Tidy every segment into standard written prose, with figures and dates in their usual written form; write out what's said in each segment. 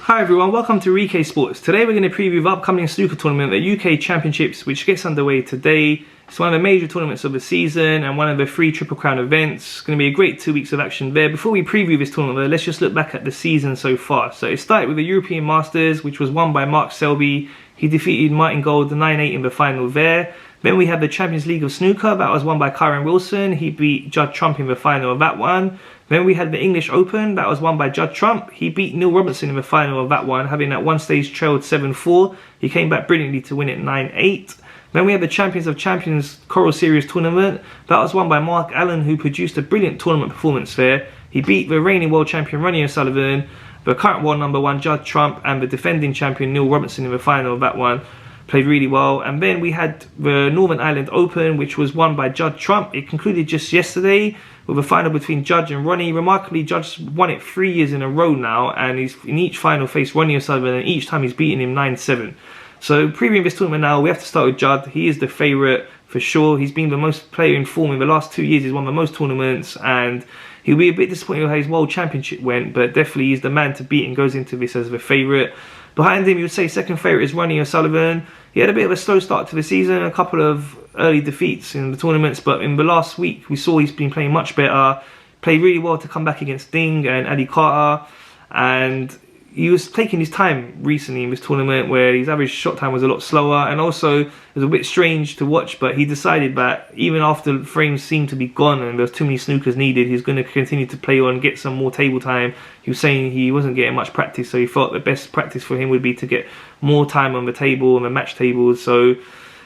Hi everyone, welcome to UK Sports. Today we're going to preview the upcoming snooker tournament, the UK Championships, which gets underway today. It's one of the major tournaments of the season and one of the 3 Triple Crown events. It's going to be a great 2 weeks of action there. Before we preview this tournament though, let's just look back at the season so far. So it started with the European Masters, which was won by Mark Selby. He defeated Martin Gold 9-8 in the final there. Then we had the Champions League of Snooker, that was won by Kyron Wilson. He beat Judd Trump in the final of that one. Then we had the English Open, that was won by Judd Trump. He beat Neil Robertson in the final of that one, having at one stage trailed 7-4. He came back brilliantly to win it 9-8. Then we had the Champions of Champions Coral Series tournament. That was won by Mark Allen, who produced a brilliant tournament performance there. He beat the reigning world champion Ronnie O'Sullivan, the current world number 1 Judd Trump, and the defending champion Neil Robertson in the final of that one. Played really well. And then we had the Northern Ireland Open, which was won by Judd Trump. It concluded just yesterday with a final between Judd and Ronnie. Remarkably, Judd's won it 3 years in a row now, and he's in each final faced Ronnie O'Sullivan, and each time he's beaten him 9-7. So previewing this tournament now, we have to start with Judd. He is the favourite for sure. He's been the most player in form in the last 2 years. He's won the most tournaments, and he'll be a bit disappointed with how his World Championship went, but definitely he's the man to beat and goes into this as the favourite. Behind him, you would say second favourite is Ronnie O'Sullivan. He had a bit of a slow start to the season, a couple of early defeats in the tournaments, but in the last week we saw he's been playing much better. Played really well to come back against Ding and Adi Carter, and he was taking his time recently in this tournament where his average shot time was a lot slower, and also it was a bit strange to watch, but he decided that even after frames seemed to be gone and there was too many snookers needed, he's going to continue to play on, get some more table time. He was saying he wasn't getting much practice, so he thought the best practice for him would be to get more time on the table, on the match tables. So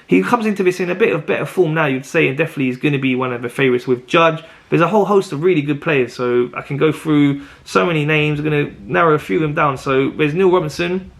he comes into this in a bit of better form now, you'd say, and definitely is going to be one of the favourites with Judd. There's a whole host of really good players, so I can go through so many names. I'm going to narrow a few of them down. So there's Neil Robertson.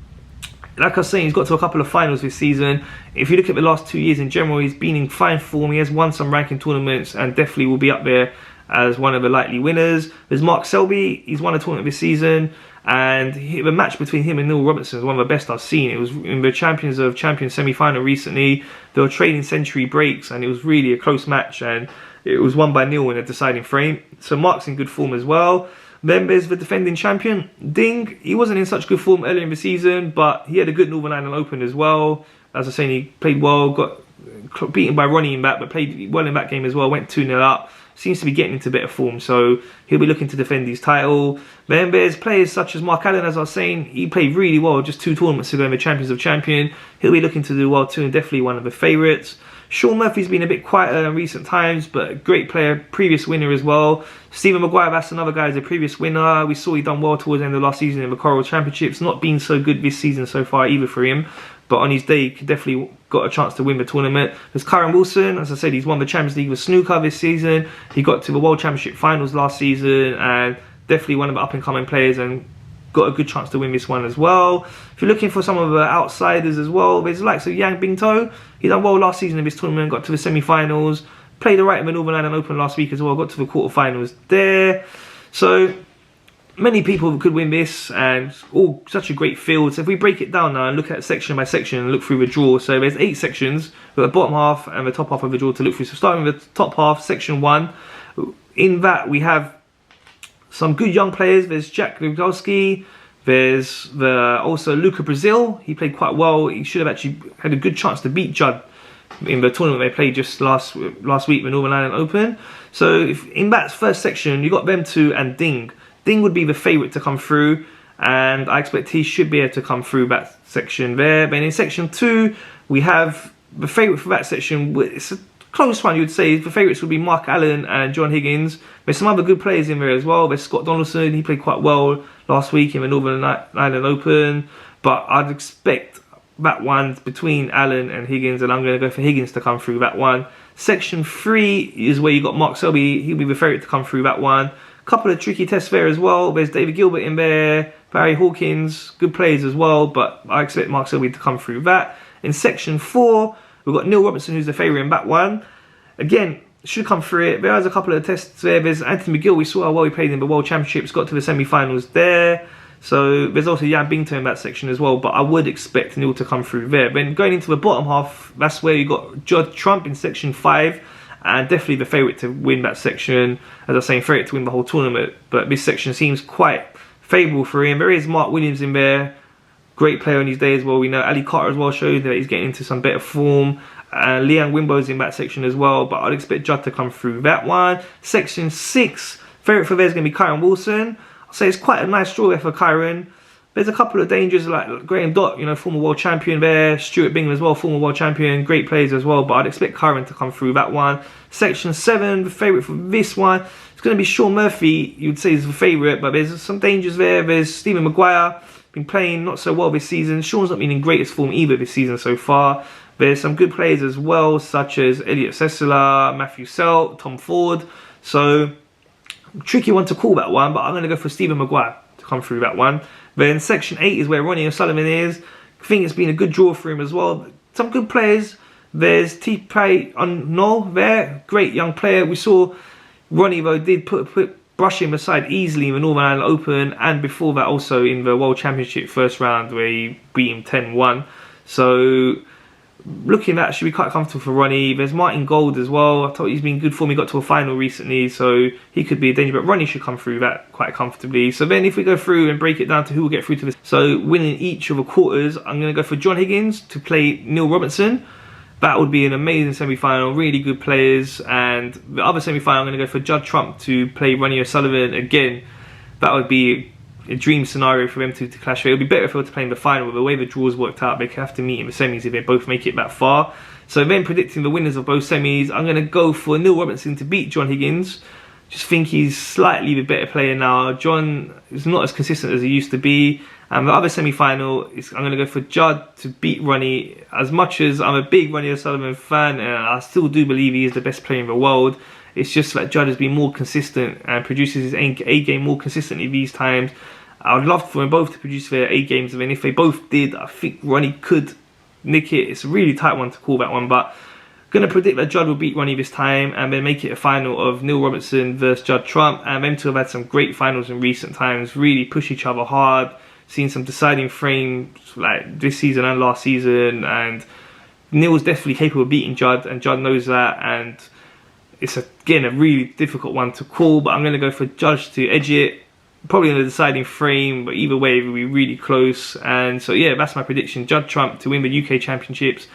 Like I was saying, he's got to a couple of finals this season. If you look at the last 2 years in general, he's been in fine form. He has won some ranking tournaments and definitely will be up there as one of the likely winners. There's Mark Selby. He's won a tournament this season, and the match between him and Neil Robertson is one of the best I've seen. It was in the Champions of Champions semi-final recently. They were trading century breaks, and it was really a close match, and it was won by Neil in a deciding frame. So Mark's in good form as well. Then there's the defending champion, Ding. He wasn't in such good form earlier in the season, but he had a good Northern Ireland Open as well. As I was saying, he played well, got beaten by Ronnie in that, but played well in that game as well, went 2-0 up. Seems to be getting into better form, so he'll be looking to defend his title. Then there's players such as Mark Allen, as I was saying. He played really well just 2 tournaments ago in the Champions of Champion. He'll be looking to do well too, and definitely one of the favourites. Sean Murphy's been a bit quieter in recent times, but a great player, previous winner as well. Stephen Maguire, that's another guy who's a previous winner. We saw he done well towards the end of last season in the Coral Championships. Not been so good this season so far either for him, but on his day, he definitely got a chance to win the tournament. There's Kyron Wilson. As I said, he's won the Champions League with Snooker this season. He got to the World Championship finals last season, and definitely one of the up-and-coming players, and got a good chance to win this one as well. If you're looking for some of the outsiders as well, there's the likes of Yang Bingto. He done well last season in this tournament, got to the semi-finals, played alright in the Northern Ireland Open last week as well, got to the quarter-finals there. So many people could win this, and all such a great field. So if we break it down now and look at section by section and look through the draw, so there's 8 sections with the bottom half and the top half of the draw to look through. So starting with the top half, section 1, in that we have some good young players. There's Jack Lugowski. There's also Luca Brazil. He played quite well. He should have actually had a good chance to beat Judd in the tournament they played just last week, the Northern Ireland Open. So if in that first section, you got them two and Ding. Ding would be the favourite to come through, and I expect he should be able to come through that section there. Then in section 2, we have the favourite for that section. It's a close one, you would say. The favourites would be Mark Allen and John Higgins. There's some other good players in there as well. There's Scott Donaldson. He played quite well last week in the Northern Ireland Open, but I'd expect that one between Allen and Higgins, and I'm going to go for Higgins to come through that one. Section 3 is where you got Mark Selby. He'll be the favourite to come through that one. Couple of tricky tests there as well. There's David Gilbert in there, Barry Hawkins, good players as well, but I expect Mark Selby to come through that. In section 4, we've got Neil Robertson, who's the favourite in that one. Again, should come through it. There's a couple of tests there. There's Anthony McGill. We saw how well he played in the World Championships, got to the semi-finals there. So there's also Yang Bingto in that section as well, but I would expect Neil to come through there. Then going into the bottom half, that's where you got Judd Trump in section 5. And definitely the favourite to win that section. As I was saying, favourite to win the whole tournament. But this section seems quite favourable for him. There is Mark Williams in there, great player on his day as well. We know Ali Carter as well showed that he's getting into some better form. Liang Wimbo's in that section as well, but I'd expect Judd to come through that one. Section 6, favourite for there is going to be Kyron Wilson. I'll say it's quite a nice draw there for Kyron. There's a couple of dangers like Graham Dott, you know, former world champion there. Stuart Bingham as well, former world champion. Great players as well, but I'd expect Kyron to come through that one. Section 7, the favourite for this one, it's going to be Sean Murphy, you'd say is the favourite, but there's some dangers there. There's Stephen Maguire, been playing not so well this season. Sean's not been in greatest form either this season so far. There's some good players as well, such as Elliot Sessler, Matthew Selt, Tom Ford. So, tricky one to call that one, but I'm going to go for Stephen Maguire to come through that one. Then section 8 is where Ronnie O'Sullivan is. I think it's been a good draw for him as well. Some good players. There's T-Pay on Noel there. Great young player. We saw Ronnie though did brush him aside easily in the Northern Ireland Open, and before that also in the World Championship first round where he beat him 10-1. So looking at that should be quite comfortable for Ronnie. There's Martin Gold as well. I thought he's been good form. He got to a final recently, so he could be a danger, but Ronnie should come through that quite comfortably. So then if we go through and break it down to who will get through to this, so winning each of the quarters, I'm going to go for John Higgins to play Neil Robertson. That would be an amazing semi-final, really good players. And the other semi-final, I'm going to go for Judd Trump to play Ronnie O'Sullivan. Again, that would be a dream scenario for them to clash. It would be better if they were to play in the final. But the way the draws worked out, they could have to meet in the semis if they both make it that far. So then predicting the winners of both semis, I'm going to go for Neil Robertson to beat John Higgins. Just think he's slightly the better player now. John is not as consistent as he used to be. And the other semi-final, I'm going to go for Judd to beat Ronnie. As much as I'm a big Ronnie O'Sullivan fan, and I still do believe he is the best player in the world, it's just that Judd has been more consistent and produces his A game more consistently these times. I would love for them both to produce their A games, and if they both did, I think Ronnie could nick it. It's a really tight one to call that one, but going to predict that Judd will beat Ronnie this time and then make it a final of Neil Robertson versus Judd Trump. And them two have had some great finals in recent times, really push each other hard. Seen some deciding frames like this season and last season, and Neil's definitely capable of beating Judd, and Judd knows that. And it's again a really difficult one to call, but I'm going to go for Judd to edge it, probably in a deciding frame, but either way it will be really close. And so yeah, that's my prediction: Judd Trump to win the UK Championships.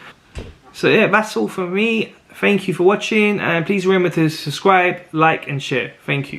So yeah, that's all from me. Thank you for watching, and please remember to subscribe, like and share. Thank you.